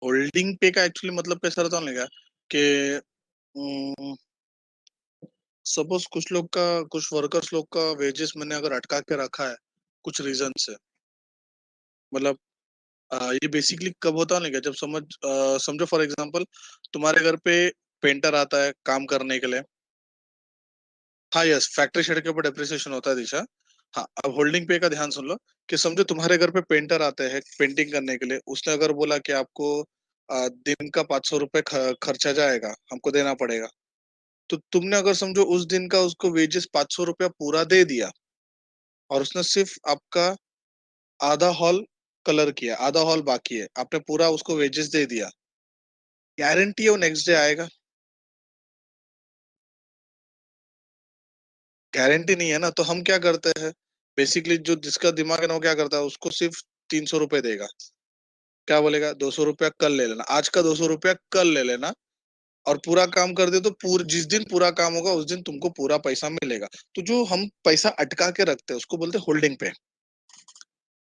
Holding पे का actually मतलब कैसा रहता है कि सपोज कुछ लोग का, कुछ वर्कर्स लोग का वेजेस मैंने अगर अटका के रखा है कुछ रीजन से, मतलब ये बेसिकली कब होता है जब समझो फॉर एग्जांपल तुम्हारे घर पे पेंटर आता है काम करने के लिए। हाँ यस, फैक्ट्री शेड के ऊपर डेप्रिसिएशन होता है दिशा। हाँ, अब होल्डिंग पे का ध्यान सुन लो कि समझो तुम्हारे घर पे पेंटर आते हैं पेंटिंग करने के लिए, उसने अगर बोला कि आपको दिन का 500 रुपए खर्चा जाएगा, हमको देना पड़ेगा। तो तुमने अगर समझो उस दिन का उसको वेजेस 500 रुपया पूरा दे दिया, और उसने सिर्फ आपका आधा हॉल कलर किया, आधा हॉल बाकी है, आपने पूरा उसको वेजेस दे दिया, गारंटी है वो नेक्स्ट डे आएगा? गारंटी नहीं है ना। तो हम क्या करते हैं, बेसिकली जो जिसका दिमाग है ना वो क्या करता है, उसको सिर्फ 300 रुपए देगा। क्या बोलेगा, 200 रुपया कल ले लेना, आज का 200 रुपया कल ले लेना, और पूरा काम कर दे तो जिस दिन पूरा काम होगा उस दिन तुमको पूरा पैसा मिलेगा। तो जो हम पैसा अटका के रखते हैं उसको बोलते हैं होल्डिंग पे,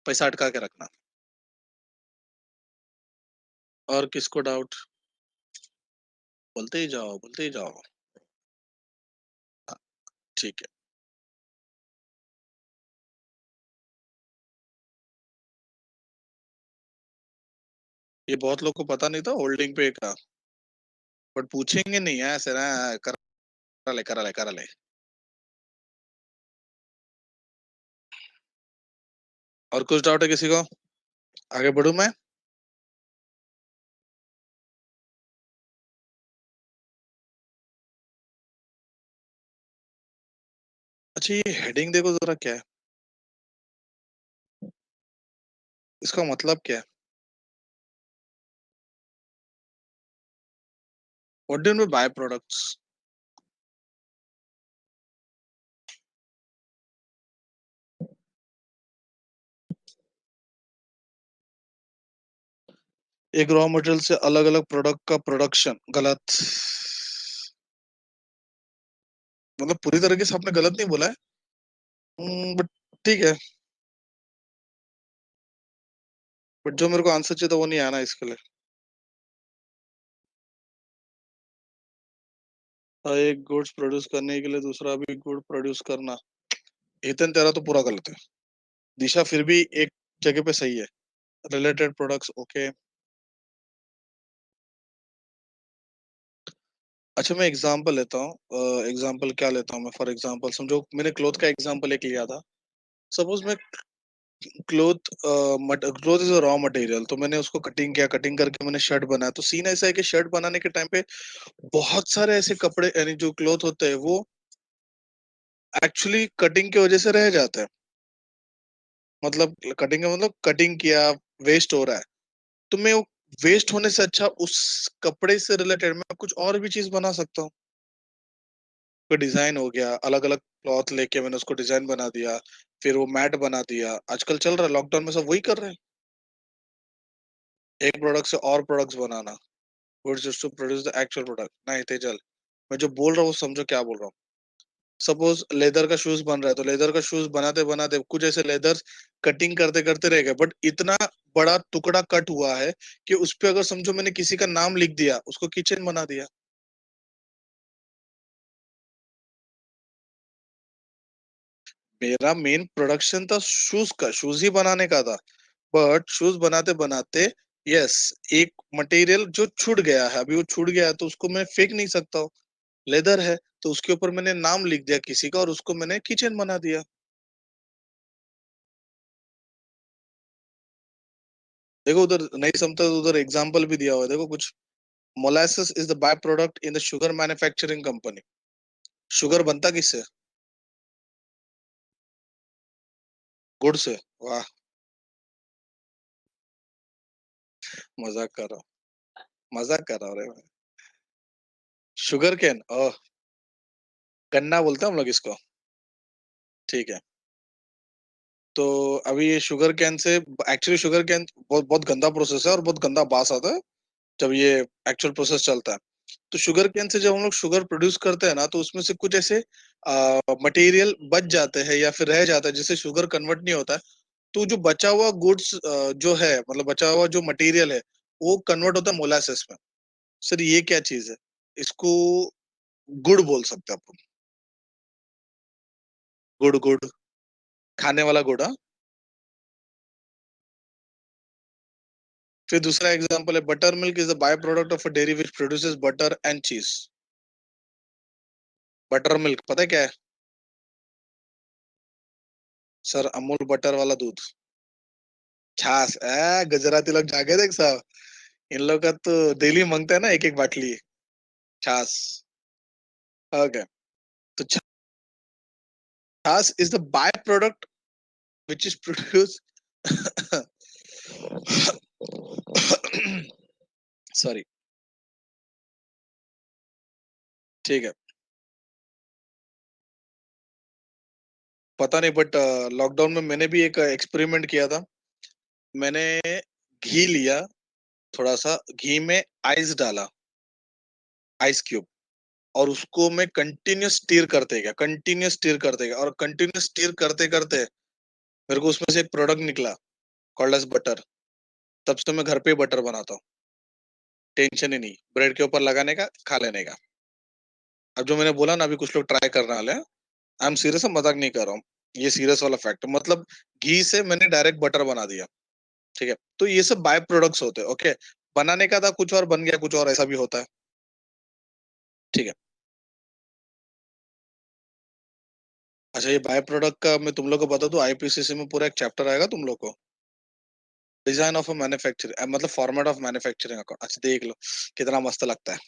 पैसा अटका के रखना। और किसको डाउट? बोलते ही जाओ, बोलते ही जाओ। हाँ, ठीक है। ये बहुत लोग को पता नहीं था होल्डिंग पे का, बट पूछेंगे नहीं ऐसे ना। करा ले, करा ले, करा ले। और कुछ डाउट है किसी को? आगे बढ़ू मैं? अच्छा, ये हेडिंग देखो जरा क्या है, इसका मतलब क्या है? What do you mean by products? एक रॉ मटेरियल से अलग अलग प्रोडक्ट का प्रोडक्शन, गलत। मतलब पूरी तरीके से आपने गलत नहीं बोला है, बट ठीक है। बट जो मेरे को आंसर चाहिए था वो नहीं आया ना इसके लिए। एक गुड्स प्रोड्यूस करने के लिए दूसरा भी गुड प्रोड्यूस करना, इतन तेरा तो पूरा गलत है। दिशा फिर भी एक जगह पे सही है। Related products, okay. अच्छा, मैं एग्जांपल लेता हूँ। एग्जांपल क्या लेता हूँ मैं, फॉर एग्जांपल समझो मैंने क्लोथ का एग्जांपल एक लिया था। सपोज मैं cloth cloth is a raw material, तो मैंने उसको कटिंग किया, कटिंग करके मैंने शर्ट बनाया। तो सीन ऐसा है कि शर्ट बनाने के टाइम पे बहुत सारे ऐसे कपड़े यानी जो क्लोथ होते हैं वो एक्चुअली कटिंग की वजह से रह जाते हैं। मतलब कटिंग का मतलब कटिंग किया, वेस्ट हो रहा है। तो मैं वो वेस्ट होने से अच्छा उस कपड़े से रिलेटेड मैं कुछ और भी चीज बना सकता हूँ। कोई डिजाइन हो गया, अलग अलग क्लॉथ लेके मैंने उसको डिजाइन बना दिया, फिर वो मैट बना दिया। आजकल चल रहा है, लॉकडाउन में सब वही कर रहे हैं, एक प्रोडक्ट से और प्रोडक्ट्स बनाना। Goods used to produce the actual product. नहीं तेजल, मैं जो बोल रहा हूँ वो समझो क्या बोल रहा हूँ। सपोज लेदर का शूज बन रहा है, तो लेदर का शूज बनाते बनाते कुछ ऐसे लेदर कटिंग करते करते रह गए, बट इतना बड़ा टुकड़ा कट हुआ है कि उस पे अगर समझो मैंने किसी का नाम लिख दिया, उसको किचन बना दिया। मेरा मेन प्रोडक्शन था शूज का, शूज ही बनाने का था। बट शूज बनाते बनाते, यस, एक मटेरियल जो छूट गया है, अभी वो छूट गया है तो उसको मैं फेंक नहीं सकता हूँ। लेदर है तो उसके ऊपर मैंने नाम लिख दिया किसी का और उसको मैंने किचन बना दिया। देखो उधर नहीं समझता तो उधर एग्जाम्पल भी दिया हुआ है, देखो कुछ। Molasses is the by product in the sugar manufacturing company. Sugar बनता किससे? गुड़ से। वाह, मजाक कर रहा हूँ, मजाक कर रहा हूँ रे मैं। शुगर कैन, ओह, गन्ना बोलते हैं हम लोग इसको। ठीक है। तो अभी ये sugar can say, actually sugar cane बहुत बहुत गंदा प्रोसेस है और बहुत गंदा बास आता है जब ये एक्चुअल प्रोसेस चलता है। तो शुगर कैन से जब हम लोग शुगर प्रोड्यूस करते हैं ना, तो उसमें से कुछ ऐसे मटेरियल बच जाते हैं या फिर रह जाता है जिससे शुगर कन्वर्ट नहीं होता है। तो जो बचा हुआ गुड्स जो है, मतलब बचा हुआ जो मटेरियल है, वो कन्वर्ट होता है मोलासेस में। सर ये क्या चीज है? इसको गुड़ बोल सकते हैं अपन। गुड़ गुड़, खाने वाला गुड़, हाँ। फिर दूसरा एग्जांपल है, butter milk is the by product of a dairy which produces butter and चीज। बटर मिल्क पता है क्या है? सर अमूल बटर वाला दूध। छाछ, गुजराती लोग जागे देख साहब, इन लोग का तो डेली मांगते हैं ना एक एक बाटली छाछ। ओके, तो छाछ is the by product which is produce sorry, ठीक है। पता नहीं, बट लॉकडाउन में मैंने भी एक एक्सपेरिमेंट किया था। मैंने घी लिया, थोड़ा सा घी में आइस डाला, आइस क्यूब, और उसको मैं कंटिन्यूस स्टीर करते गया, कंटिन्यूस स्टीर करते गया, और कंटिन्यूस स्टीर करते करते मेरे को उसमें से एक प्रोडक्ट निकला, कॉल्ड एज बटर। तब से मैं घर पे ही बटर बनाता हूँ, टेंशन ही नहीं, ब्रेड के ऊपर लगाने का, खा लेने का। अब जो मैंने बोला ना, अभी कुछ लोग ट्राई करने वाले हैं, आई एम सीरियस, मजाक नहीं कर रहा हूँ। ये सीरियस वाला फैक्ट, मतलब घी से मैंने डायरेक्ट बटर बना दिया। ठीक है, तो ये सब बाय प्रोडक्ट्स होते हैं। ओके, बनाने का था कुछ और, बन गया कुछ और, ऐसा भी होता है। ठीक है। अच्छा, ये बाय प्रोडक्ट का मैं तुम लोग को बता दूं, आईपीसीसी में पूरा एक चैप्टर आएगा तुम लोग को, डिजाइन ऑफ अ मैन्युफैक्चरिंग, मतलब फॉर्मेट ऑफ मैन्युफैक्चरिंग अकाउंट। अच्छा देख लो कितना मस्त लगता है।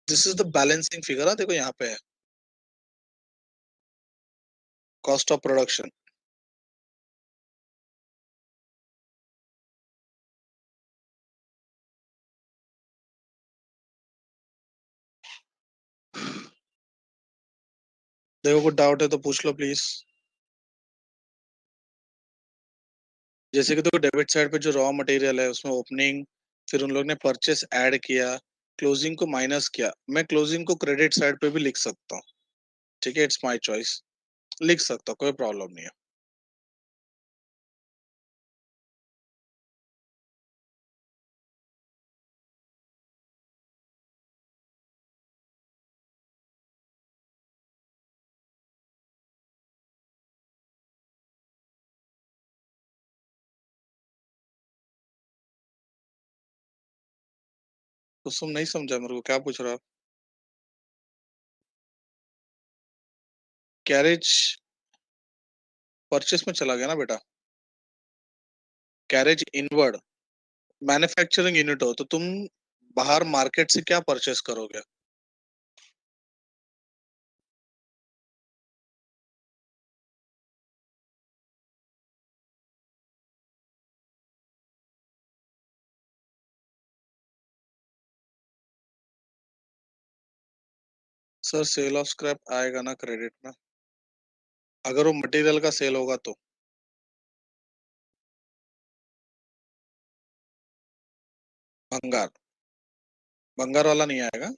This is the balancing figure, देखो यहाँ पे है, कॉस्ट ऑफ प्रोडक्शन। देखो कुछ डाउट है तो पूछ लो प्लीज। जैसे कि देखो डेबिट साइड पे जो रॉ मटेरियल है उसमें ओपनिंग, फिर उन लोग ने परचेस ऐड किया, क्लोजिंग को माइनस किया। मैं क्लोजिंग को क्रेडिट साइड पे भी लिख सकता हूँ। ठीक है, इट्स माय चॉइस, लिख सकता हूँ, कोई प्रॉब्लम नहीं है। तो तुम नहीं समझा मेरे को, क्या पूछ रहा? कैरेज परचेस में चला गया ना बेटा। कैरेज इनवर्ड, मैन्युफैक्चरिंग यूनिट हो तो तुम बाहर मार्केट से क्या परचेस करोगे? सर सेल ऑफ स्क्रैप आएगा ना क्रेडिट में, अगर वो मटेरियल का सेल होगा तो। भंगार, भंगार वाला नहीं आएगा,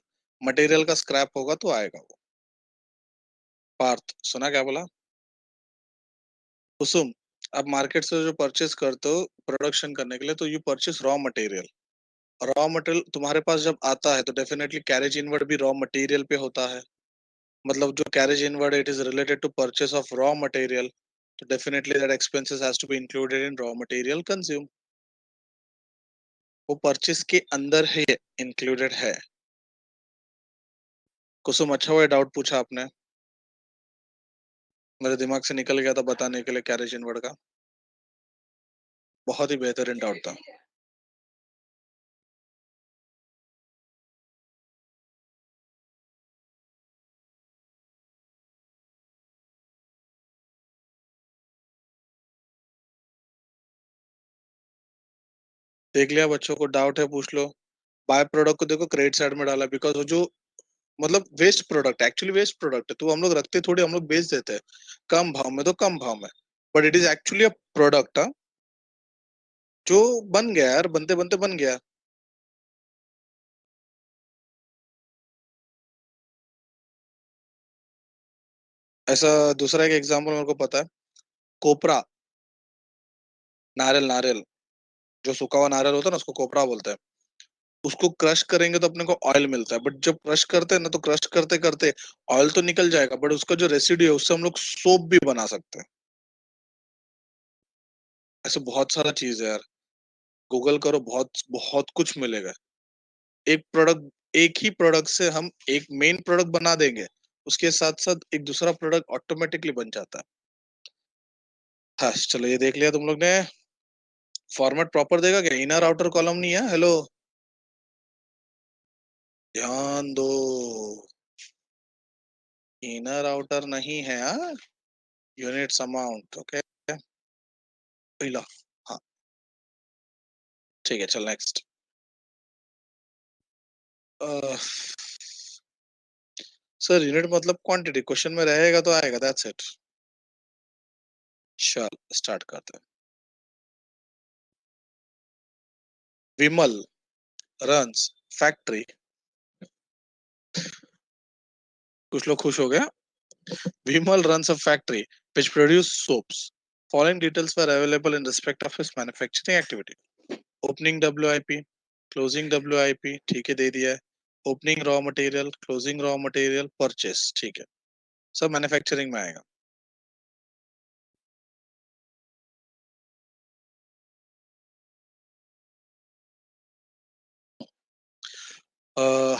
मटेरियल का स्क्रैप होगा तो आएगा वो। पार्थ सुना क्या बोला? कुसुम, आप मार्केट से जो परचेस करते हो प्रोडक्शन करने के लिए, तो you purchase raw material. Raw material तुम्हारे पास जब आता है तो डेफिनेटली कैरेज इनवर्ड भी रॉ मटेरियल पे होता है। मतलब जो carriage inward, it is related to purchase of raw material, तो definitely that expenses has to be included in raw material consume. वो परचेस के अंदर है, इंक्लूडेड है। कुसुम अच्छा हुआ डाउट पूछा आपने, मेरे दिमाग से निकल गया था बताने के लिए कैरेज इनवर्ड का। बहुत ही बेहतरीन डाउट था। देख लिया, बच्चों को डाउट है पूछ लो। बाय प्रोडक्ट को देखो क्रेडिट साइड में डाला, बिकॉज वो जो, मतलब waste product, actually waste product है, तो हम लोग रखते थोड़ी, हम लोग बेच देते हैं कम भाव में, तो कम भाव में, but it is actually a product जो बन गया यार, बनते बनते बन गया। ऐसा दूसरा एक एग्जांपल मेरे को पता है, कोपरा। नारियल, नारियल, जो सूखा हुआ नारियल होता है ना, उसको कोपरा बोलते हैं। उसको क्रश करेंगे तो अपने को ऑयल मिलता है, बट जब क्रश करते हैं ना, तो क्रश करते करते ऑयल तो निकल जाएगा, बट उसका जो रेसिड्यू है उससे हम लोग सोप भी बना सकते हैं। ऐसे बहुत सारा चीज है यार, गूगल करो, बहुत बहुत कुछ मिलेगा। एक प्रोडक्ट, एक ही प्रोडक्ट से हम एक मेन प्रोडक्ट बना देंगे, उसके साथ साथ एक दूसरा प्रोडक्ट ऑटोमेटिकली बन जाता है। हाँ, चलो ये देख लिया तुम लोग ने। फॉर्मेट प्रॉपर देगा क्या? इनर आउटर कॉलम नहीं है? हेलो, ध्यान दो, इनर आउटर नहीं है। हाँ, यूनिट्स अमाउंट, ओके। पहला, हाँ, ठीक है, चल नेक्स्ट। सर यूनिट मतलब क्वांटिटी, क्वेश्चन में रहेगा तो आएगा, दैट्स इट। चल स्टार्ट करते हैं। विमल रन्स फैक्ट्री, कुछ लोग खुश हो गए। Vimal runs a factory which produces soaps. Following details were available in respect of his manufacturing activity. Opening WIP, closing WIP, ठीक है दे दिया है। Opening raw material, closing raw material, purchase, ठीक है, सब मैन्युफैक्चरिंग में आएगा।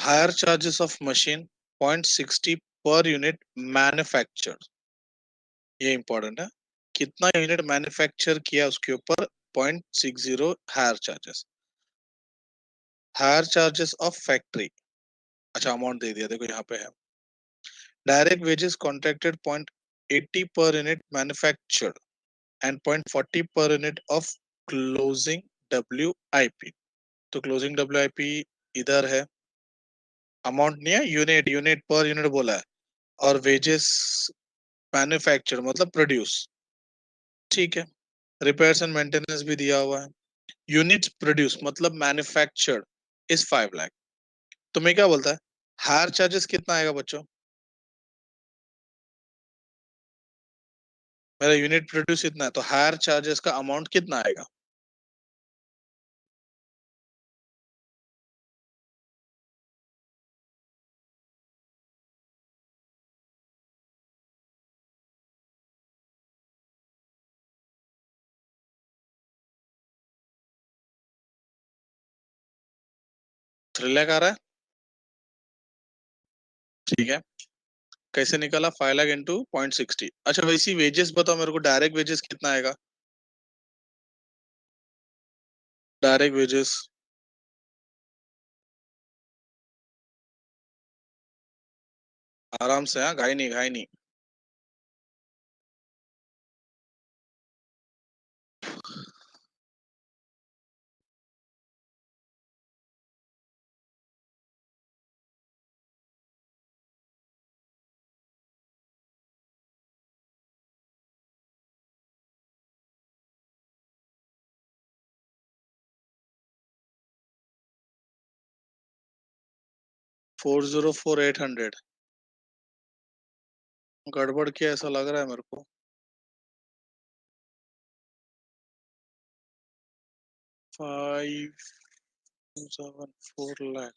Higher charges of machine 0.60 per unit manufactured, ये इंपॉर्टेंट है। कितना यूनिट मैन्युफैक्चर किया उसके ऊपर 0.60 higher charges. Higher charges of factory, अच्छा अमाउंट दे दिया, देखो यहाँ पे है। Direct wages contracted 0.80 per unit manufactured and 0.40 per unit of closing WIP। तो क्लोजिंग WIP इधर है, अमाउंट नहीं है, यूनिट, यूनिट पर यूनिट बोला है। और वेजेस मैन्युफैक्चर मतलब प्रोड्यूस, ठीक है। रिपेयर्स एंड मेंटेनेंस भी दिया हुआ है। यूनिट प्रोड्यूस मतलब मैन्युफैक्चर्ड इज 5 लाख। तो मैं क्या बोलता है, हायर चार्जेस कितना आएगा बच्चों? मेरा यूनिट प्रोड्यूस इतना है, तो हायर चार्जेस का अमाउंट कितना आएगा? थ्री लाख आ रहा है, ठीक है। कैसे निकाला? 5 लाख इंटू 0.60। अच्छा वैसी वेजेस बताओ मेरे को, डायरेक्ट वेजेस कितना आएगा? डायरेक्ट वेजेस, आराम से, हाँ, घाई नहीं, घाई नहीं। Four zero four eight hundred, गड़बड़ किया ऐसा लग रहा है मेरे को। 5.74 लाख,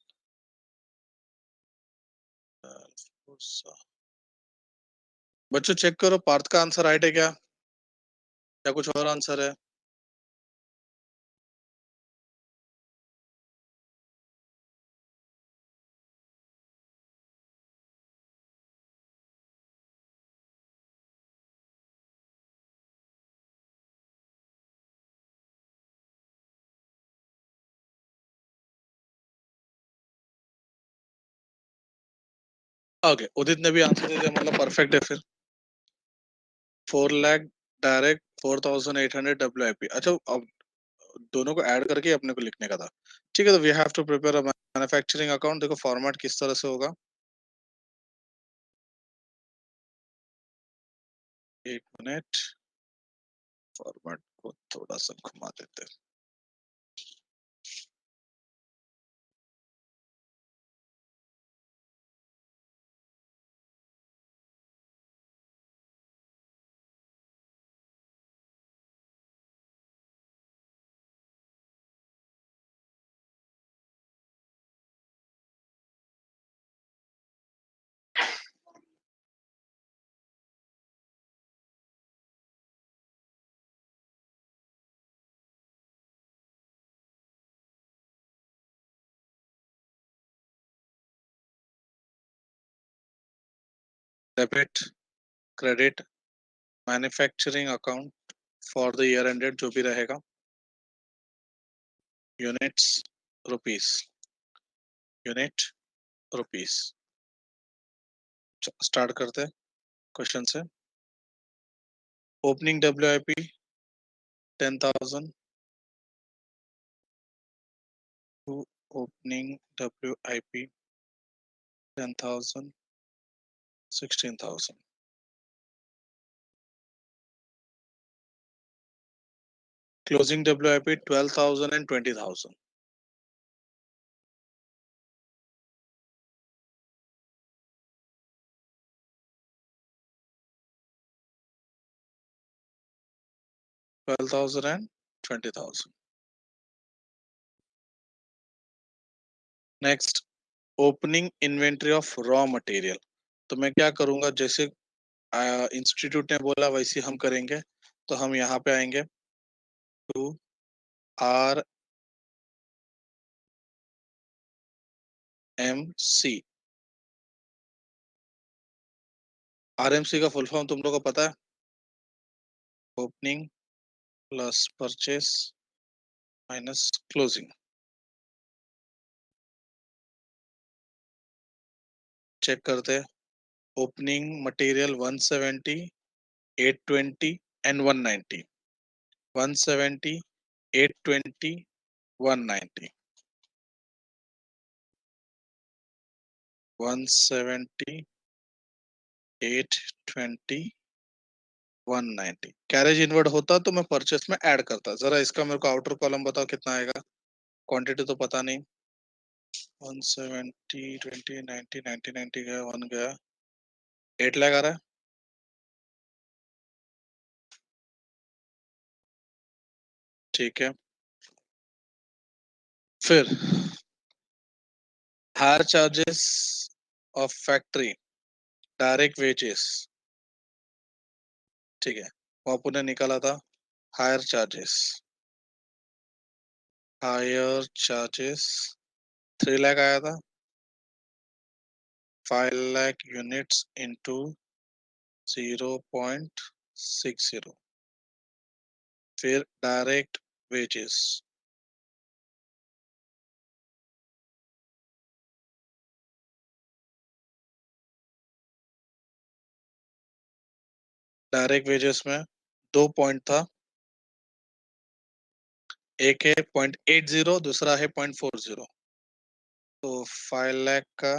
बच्चों चेक करो पार्थ का आंसर राइट है क्या, या कुछ और आंसर है? ओके, उदित ने भी आंसर दे दिया, मतलब परफेक्ट है फिर। 4 लाख डायरेक्ट, 4,800 WIP। अच्छा अब दोनों को ऐड करके अपने को लिखने का था, ठीक है। तो we have to prepare a manufacturing account. देखो फॉर्मेट किस तरह से होगा, एक मिनट, फॉर्मेट को थोड़ा सा घुमा देते हैं। Debit, credit, manufacturing account for the year ended जो भी रहेगा, units, rupees, unit, rupees. Start करते हैं क्वेश्चन से। Opening WIP 10,000 to opening WIP 10,000 16,000, closing WIP 12,000 and 20,000, and 20,000. Next, opening inventory of raw material. तो मैं क्या करूंगा, जैसे इंस्टीट्यूट ने बोला वैसे हम करेंगे। तो हम यहाँ पे आएंगे टू RMC। RMC का फुल फॉर्म तुम लोग को पता है? Opening plus purchase minus closing. Check करते हैं। Opening material 170, 820 and 190। 170, 820, 190। 170, 820, 190। Carriage inward होता तो मैं परचेस में ऐड करता। जरा इसका मेरे को आउटर कॉलम बताओ कितना आएगा। क्वांटिटी तो पता नहीं। 170, 20, 90, 90, 90 गया, 1 गया, 8 लाख आ रहा है। ठीक है। फिर higher charges of factory, direct wages. ठीक है, वो आपने निकाला था। Higher charges, higher charges 3 lakh आया था। 5 लाख यूनिट्स इंटू 0.60। फिर डायरेक्ट वेजेस, डायरेक्ट वेजेस में 2 पॉइंट था। एक है 0.80, दूसरा है 0.40। तो 5 लाख का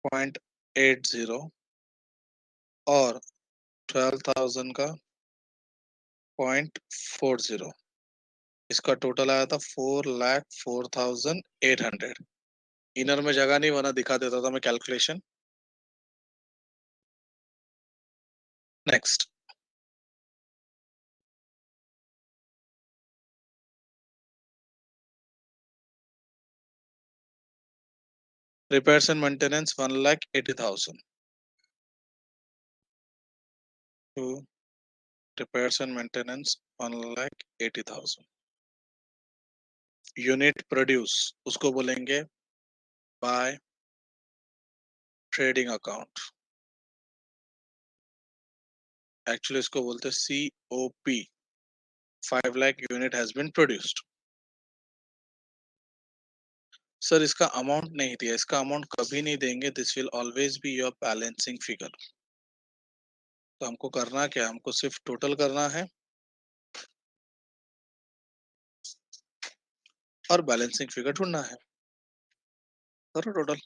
0.80 और 12,000 का 0.40, इसका टोटल आया था 4,04,800। इनर में जगह नहीं बना, दिखा देता था मैं calculation. Next, repairs and maintenance 1,80,000 to repairs and maintenance 1,80,000। Unit produce, उसको बोलेंगे बाय ट्रेडिंग अकाउंट। एक्चुअली इसको बोलते हैं COP। 5 lakh unit has been produced. Sir इसका अमाउंट नहीं दिया, इसका अमाउंट कभी नहीं देंगे। This will always be your balancing figure. तो हमको करना क्या, हमको सिर्फ टोटल करना है और बैलेंसिंग फिगर ढूंढना है। करो टोटल।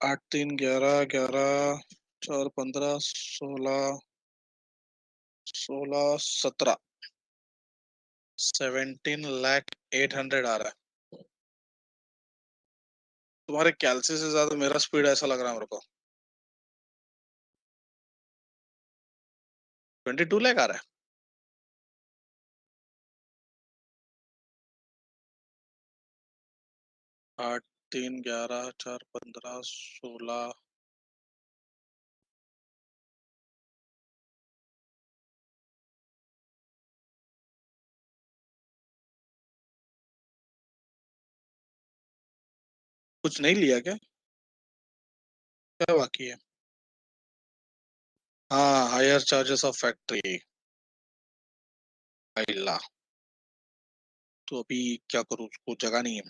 8 3 11 11 4 15 16 16 17 17,08,000 आ रहा है। तुम्हारे कैलसी से ज्यादा मेरा स्पीड ऐसा लग रहा है मेरे को। 22 लाख आ रहा है। 8 3 11 4 15 16 कुछ नहीं लिया क्या? क्या बाकी है? हाँ, हायर चार्जेस ऑफ फैक्ट्री। आइला, तो अभी क्या करूँ, उसको जगह नहीं है।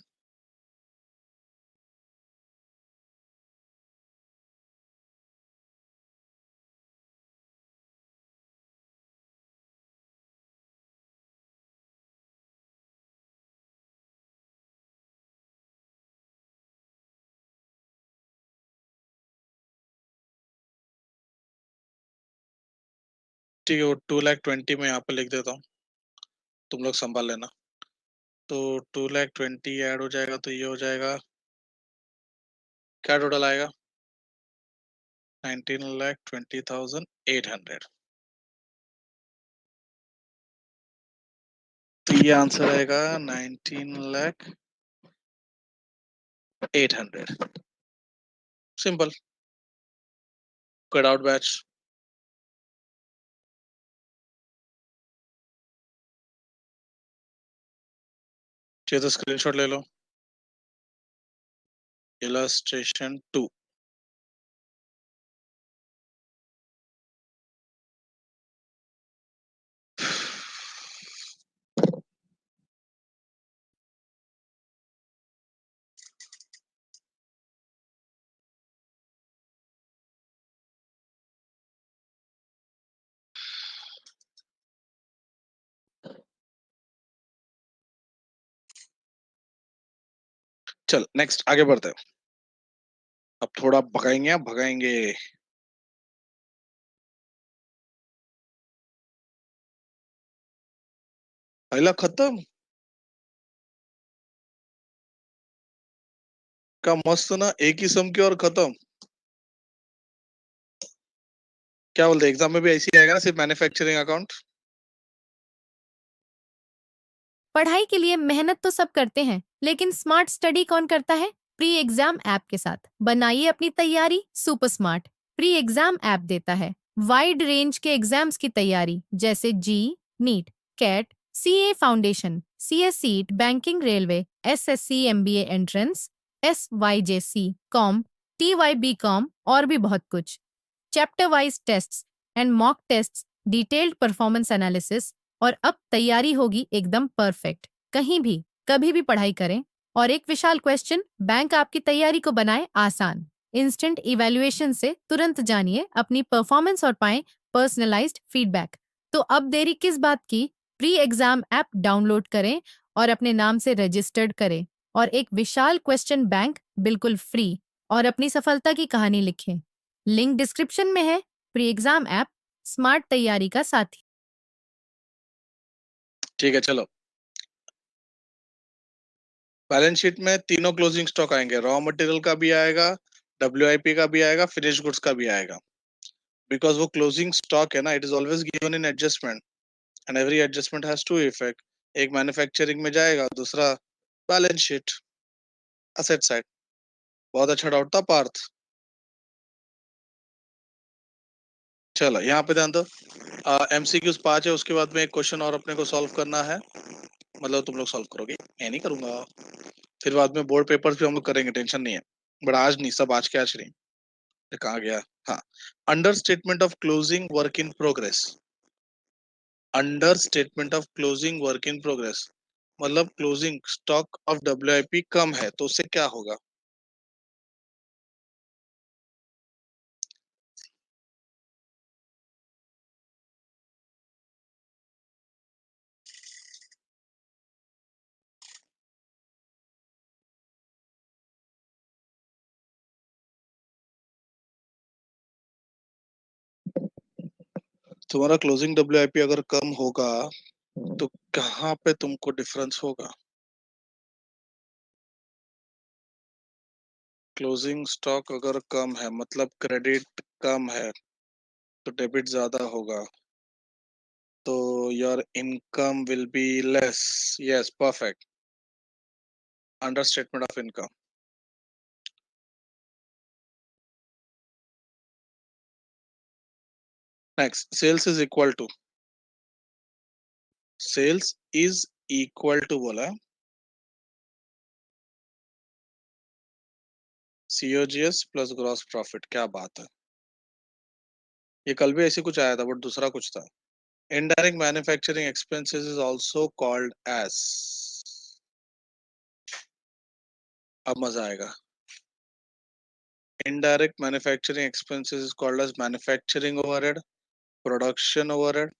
ठीक है, वो 2,20,000 में यहाँ पे लिख देता हूँ, तुम लोग संभाल लेना। तो 2,20,000 ऐड हो जाएगा तो ये हो जाएगा, क्या टोटल आएगा? 19,20,800। तो ये आंसर आएगा 19,0800। सिंपल। Cut out batch. चाहिए तो स्क्रीनशॉट ले लो। इलस्ट्रेशन 2। चल नेक्स्ट आगे बढ़ते हैं। अब थोड़ा भगाएंगे, अब भगाएंगे। पहला खत्म। का मस्त ना, एक ही सम की और खत्म। क्या बोलते, एग्जाम में भी ऐसी आएगा ना, सिर्फ मैन्युफैक्चरिंग अकाउंट। पढ़ाई के लिए मेहनत तो सब करते हैं, लेकिन स्मार्ट स्टडी कौन करता है? प्री एग्जाम ऐप के साथ बनाइए अपनी तैयारी super smart. Pre exam app देता है वाइड रेंज के एग्जाम्स की तैयारी, जैसे JEE, NEET, CAT, CA foundation, CS CET, banking, railway, SSC, MBA entrance, SYJC, com, TYB com और भी बहुत कुछ। Chapter wise tests and mock tests, detailed performance analysis, और अब तैयारी होगी एकदम परफेक्ट। कहीं भी कभी भी पढ़ाई करें। और एक विशाल क्वेश्चन बैंक आपकी तैयारी को बनाए आसान। इंस्टेंट इवैल्यूएशन से तुरंत जानिए अपनी परफॉर्मेंस और पाएं पर्सनलाइज्ड फीडबैक। तो अब देरी किस बात की? प्री एग्जाम ऐप डाउनलोड करें और अपने नाम से रजिस्टर्ड करें और एक विशाल क्वेश्चन बैंक बिल्कुल फ्री, और अपनी सफलता की कहानी लिखें। लिंक डिस्क्रिप्शन में है। प्री एग्जाम ऐप स्मार्ट तैयारी का साथी। ठीक है चलो। बैलेंस शीट में तीनों क्लोजिंग स्टॉक आएंगे, रॉ मटेरियल का भी आएगा, डब्ल्यूआईपी का भी आएगा, फिनिश गुड्स का भी आएगा। बिकॉज वो क्लोजिंग स्टॉक है ना, it is always given in adjustment, and every adjustment has to effect. एक मैन्युफैक्चरिंग में जाएगा, दूसरा बैलेंस शीट, असेट साइड। बहुत अच्छा डाउट था पार्थ। चलो यहाँ पे ध्यान दो। एमसीक्यूज 5 है, उसके बाद में एक क्वेश्चन और अपने को सॉल्व करना है। मतलब तुम लोग सॉल्व करोगे, मैं नहीं करूंगा। फिर बाद में बोर्ड पेपर्स भी हम लोग करेंगे, टेंशन नहीं है। बट आज नहीं, सब आज के आज नहीं। ये कहाँ गया? हाँ। Under statement of closing work in progress. Under statement of closing work in progress मतलब क्लोजिंग स्टॉक ऑफ डब्ल्यूआईपी कम है, तो उससे क्या होगा? तुम्हारा क्लोजिंग डब्ल्यूआईपी अगर कम होगा तो कहाँ पे तुमको डिफरेंस होगा? क्लोजिंग स्टॉक अगर कम है मतलब क्रेडिट कम है, तो डेबिट ज्यादा होगा, तो your income will be less. Yes, perfect. Under statement of income. Next, sales is equal to बोला है। COGS प्लस ग्रॉस प्रॉफिट, क्या बात है। ये कल भी ऐसे कुछ आया था बट दूसरा कुछ था। Indirect manufacturing expenses is also called as, अब मजा आएगा। Indirect manufacturing expenses is called as manufacturing overhead, production overhead,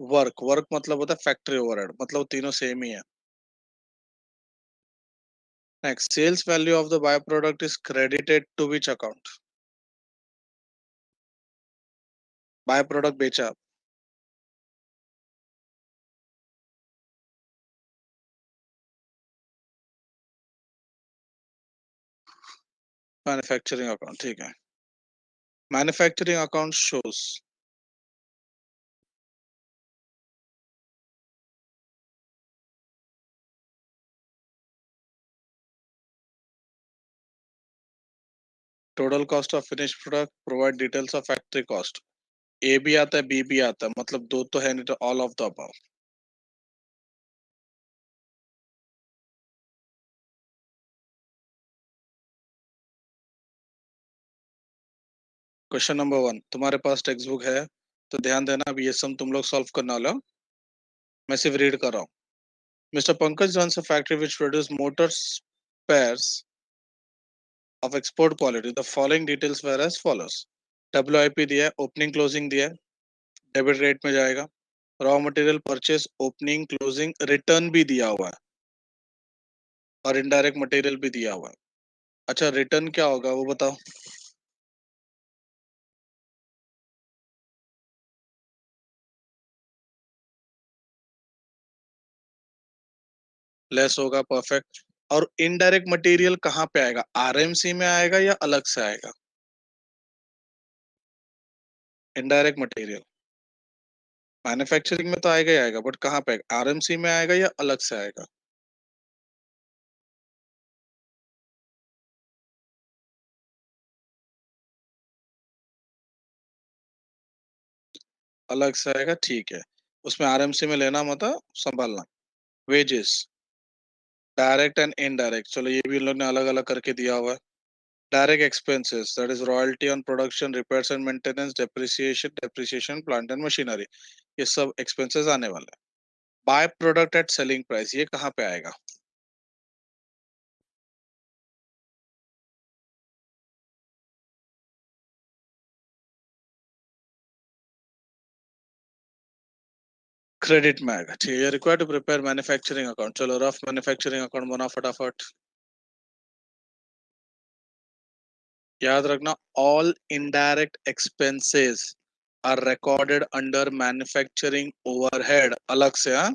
work, work मतलब होता है फैक्ट्री ओवरहेड, मतलब तीनों सेम ही है। Next, sales value of the by product is credited to which account? By product बेचा, मैन्युफैक्चरिंग अकाउंट, ठीक है। Manufacturing account shows total cost of finish product, provide details of factory cost. A भी आता है, B भी आता है, मतलब दो तो है नहीं, तो all of the above. Question number 1, तुम्हारे पास टेक्स्ट बुक है तो ध्यान देना, अब ये सम तुम लोग सॉल्व करने वाले हो, मैं सिर्फ रीड कर रहा हूँ। Mister Pankaj runs a factory which produces motor spares of export quality. The following details were as follows. WIP दिया है, ओपनिंग क्लोजिंग दिया है, डेबिट रेट में जाएगा। Raw material purchase, opening closing, return भी दिया हुआ है और इनडायरेक्ट मटेरियल भी दिया हुआ है। अच्छा, रिटर्न क्या होगा वो बताओ। लेस होगा, परफेक्ट। और इनडायरेक्ट मटेरियल कहाँ पे आएगा, आरएमसी में आएगा या अलग से आएगा? इनडायरेक्ट मटेरियल मैन्युफैक्चरिंग में तो आएगा ही आएगा, बट कहाँ पे आएगा, आरएमसी में आएगा या अलग से आएगा? अलग से आएगा, ठीक है। उसमें आरएमसी में लेना मत, संभालना। वेजेस, डायरेक्ट एंड इनडायरेक्ट, चलो ये भी इन लोग ने अलग अलग करके दिया हुआ है। Direct expenses, that is royalty on production, repairs and maintenance, depreciation plant and machinery, ये सब एक्सपेंसेस आने वाले हैं। By product at selling price, ये कहाँ पे आएगा? क्रेडिट में आएगा, ठीक है। Require to prepare manufacturing account, चलो रफ मैन्युफैक्चरिंग अकाउंट बना फटाफट। याद रखना, all indirect expenses are recorded under manufacturing overhead, अलग से। हाँ,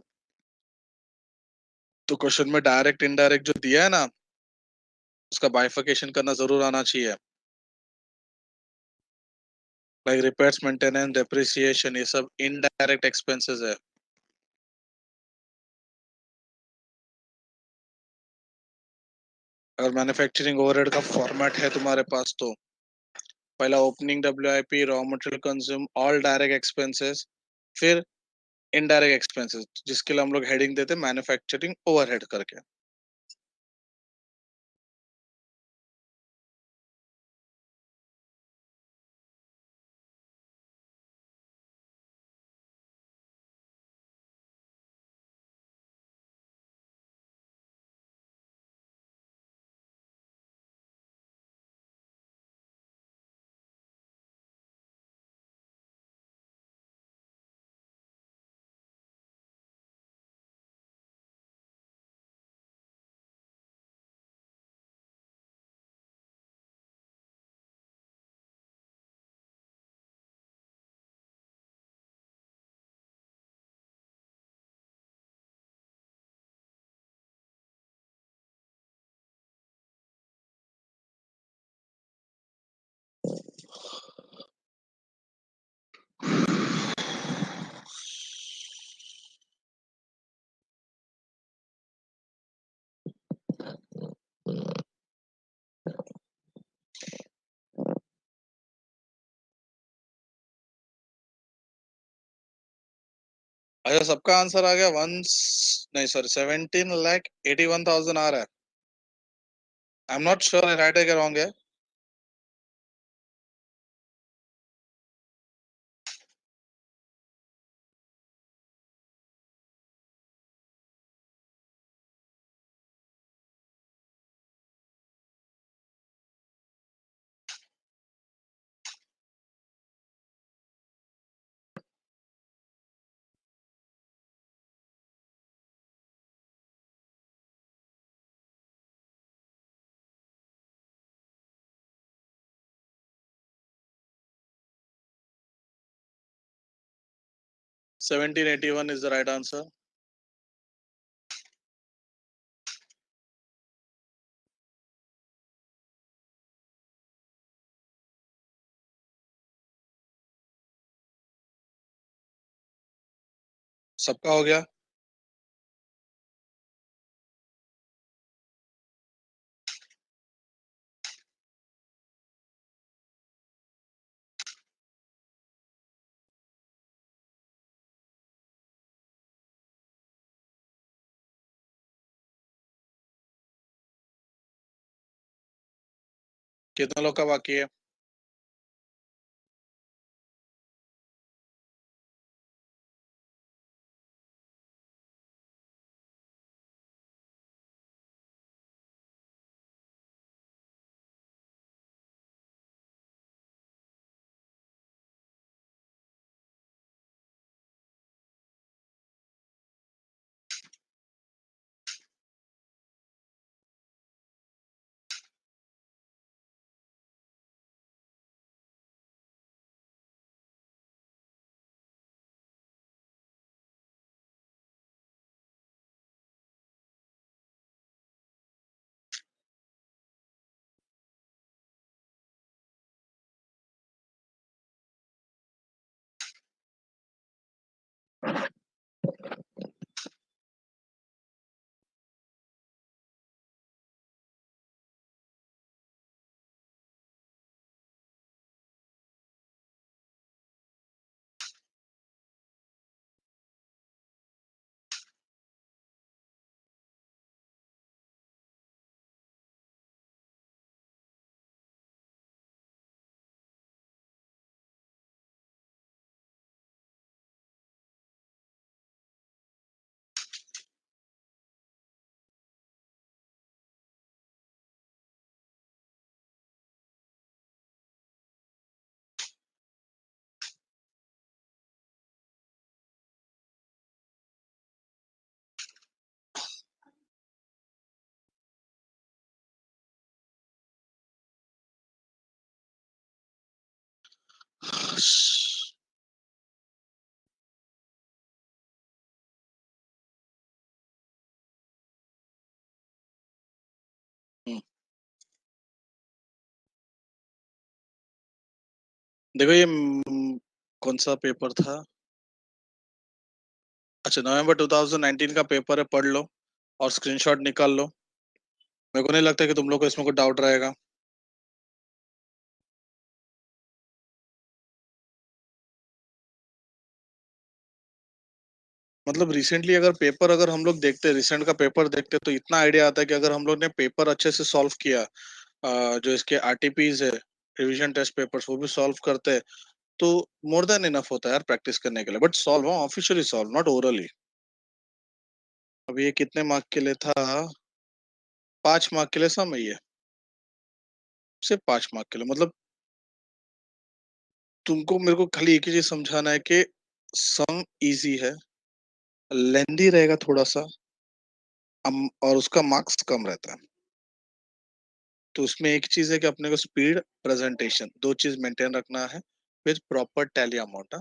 तो क्वेश्चन में डायरेक्ट इनडायरेक्ट जो दिया है ना, उसका बाइफिकेशन करना जरूर आना चाहिए। लाइक रिपेयर्स, मेंटेनेंस, डेप्रिसिएशन, ये सब इनडायरेक्ट एक्सपेंसेस है। अगर मैन्युफैक्चरिंग ओवरहेड का फॉर्मेट है तुम्हारे पास तो पहला opening WIP, raw material consume, all direct expenses, फिर इनडायरेक्ट एक्सपेंसेस, जिसके लिए हम लोग हेडिंग देते हैं मैन्युफैक्चरिंग ओवरहेड करके। अच्छा, सबका आंसर आ गया, नहीं सॉरी, 17,81,000 आ रहा है। I am not sure right है क्या रॉन्ग है। 1781 is the right answer. सबका हो गया? कितने लोग का बाकी है? हम्म, देखो ये कौन सा पेपर था? अच्छा, नवंबर 2019 का पेपर है, पढ़ लो और स्क्रीनशॉट निकाल लो। मेरे को नहीं लगता कि तुम लोग को इसमें कोई डाउट रहेगा। मतलब रिसेंटली अगर हम लोग देखते, रिसेंट का पेपर देखते, तो इतना आइडिया आता है कि अगर हम लोग ने पेपर अच्छे से सॉल्व किया, जो इसके आरटीपीज है, रिवीजन टेस्ट पेपर्स, वो भी सॉल्व करते हैं, तो मोर देन इनफ होता है यार प्रैक्टिस करने के लिए। बट सॉल्व हो ऑफिशियली सॉल्व, नॉट ओरली। अब ये कितने मार्क के लिए था? 5 मार्क के लिए सम है ये, सिर्फ 5 मार्क के लिए। मतलब तुमको मेरे को खाली एक ही चीज समझाना है कि सम इजी है, लेंदी रहेगा थोड़ा सा, और उसका मार्क्स कम रहता है। तो उसमें एक चीज है कि अपने को स्पीड, प्रेजेंटेशन, दो चीज मेंटेन रखना है विद प्रॉपर टैली अमाउंट।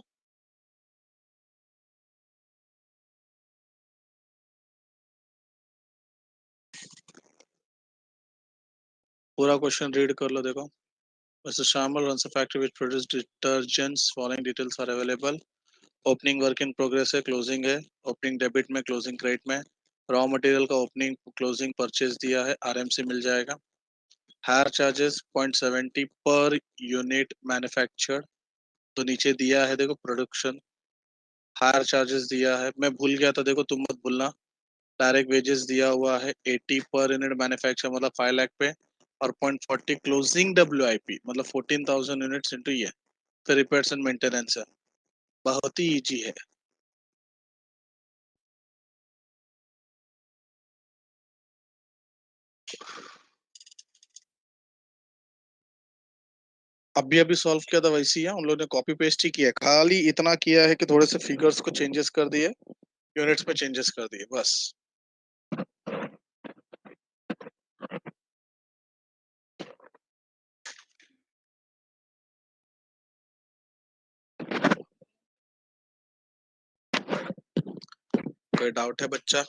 पूरा क्वेश्चन रीड कर लो, देखो। Mr. Shamal runs a factory which produces detergents. Following details are available. Opening work in progress है, क्लोजिंग है, ओपनिंग डेबिट में, क्लोजिंग क्रेडिट में। रॉ मटेरियल का ओपनिंग क्लोजिंग परचेज दिया है, आरएमसी मिल जाएगा। Higher charges 0.70 per unit manufactured, तो नीचे दिया है देखो प्रोडक्शन। हायर चार्जेस दिया है, मैं भूल गया था, देखो तुम मत भूलना। डायरेक्ट वेजेस दिया हुआ है 80 पर यूनिट मैन्युफैक्चर, मतलब 5 लाख पे। और 0.40 क्लोजिंग डब्ल्यूआईपी, मतलब 14,000 यूनिट्स इंटू ये, फिर रिपेयर्स एंड मेंटेनेंस है। बहुत ही इजी है। अभी अभी सॉल्व किया था वैसे ही है, उन लोगों ने कॉपी पेस्ट ही किया है, खाली इतना किया है कि थोड़े से फिगर्स को चेंजेस कर दिए, यूनिट्स में चेंजेस कर दिए, बस। कोई डाउट है बच्चा?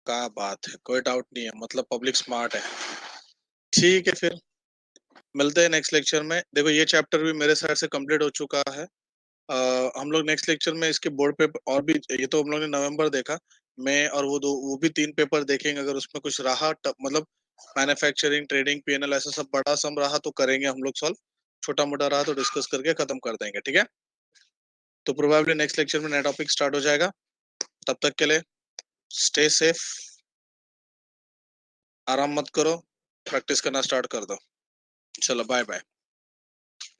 क्या बात है, कोई डाउट नहीं है, मतलब पब्लिक स्मार्ट है। ठीक है, फिर मिलते हैं नेक्स्ट लेक्चर में। देखो ये चैप्टर भी मेरे साइड से कंप्लीट हो चुका है। हम लोग नेक्स्ट लेक्चर में इसके बोर्ड पे और भी, ये तो हम लोग ने नवंबर देखा, मैं और वो भी 3 पेपर देखेंगे। अगर उसमें कुछ रहा मतलब मैन्युफैक्चरिंग, ट्रेडिंग, पीएनएल ऐसा सब बड़ा सम रहा तो करेंगे हम लोग सॉल्व, छोटा मोटा रहा तो डिस्कस करके खत्म कर देंगे, ठीक है? तो प्रोबेबली नेक्स्ट लेक्चर में नया टॉपिक स्टार्ट हो जाएगा। तब तक के लिए स्टे सेफ, आराम मत करो, प्रैक्टिस करना स्टार्ट कर दो। चलो बाय बाय।